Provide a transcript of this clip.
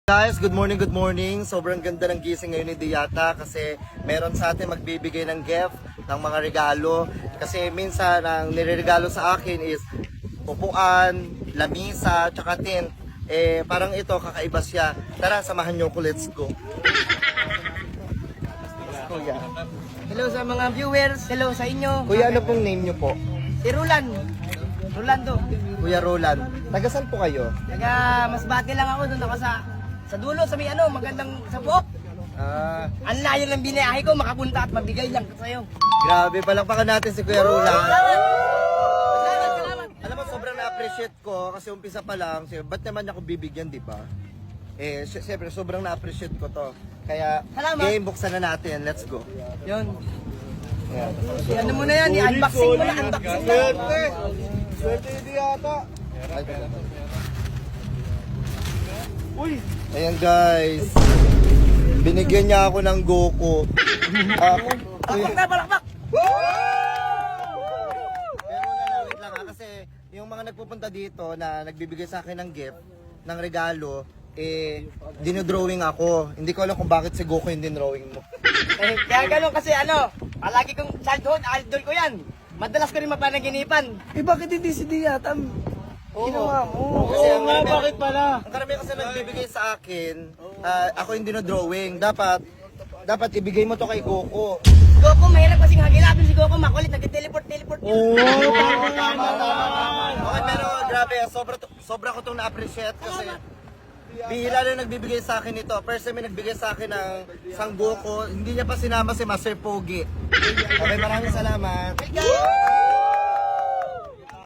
Guys, good morning. Sobrang ganda ng gising ngayon ni Diyata kasi meron sa atin magbibigay ng gift, ng mga regalo. Kasi minsan ang nireregalo sa akin is upuan, lamisa, tsaka tent. Parang ito, kakaiba siya. Tara, samahan niyo ko, let's go. Kuya. Hello sa mga viewers, hello sa inyo. Kuya, ano pong name niyo po? Si Rolando. Kuya Roland. Taga saan po kayo? Taga Masbate lang ako, doon ako sa dulo, sa may magandang sa buhok. Ang layo ng binayahe ko, makapunta at mabigay lang ko sa'yo. Grabe, palakpakan natin si Kuya Roland. Salamat. Alam mo, sobrang na-appreciate ko kasi umpisa pa lang, ba't naman niya ako bibigyan, di ba? Siyempre, sobrang na-appreciate ko to. Kaya, Salamat. game, buksan na natin. Let's go. Yun. Ayan. Ano mo na yan, i-unboxing mo na, unboxing na. Swerte hindi yata. Uy! Ayan guys. Binigyan niya ako ng Goku. Palakpak na, palakpak! Pero wait lang kasi yung mga nagpupunta dito na nagbibigay sa akin ng gift, ng regalo, dinodrawing ako. Hindi ko alam kung bakit si Goku yung dinrawing mo. Kaya ganun kasi palagi kong childhood, idol ko yan. Madalas ko rin mapanaginipan. Bakit hindi si Diatam? Ginawa mo. Kasi bakit pala? Ang karamihan kasi nagbibigay sa akin, ako yung dinodrawing. Dapat ibigay mo to kay Goku. Goku, mahirap kasing hagilapin si Goku, makulit, nag-teleport yun. Tama. Okay, pero grabe, sobra ko itong na-appreciate kasi bihila na nagbibigay sa akin ito. First time may nagbigay sa akin ng isang Goku, hindi niya pa sinama si Master Pogi. Okay, maraming salamat.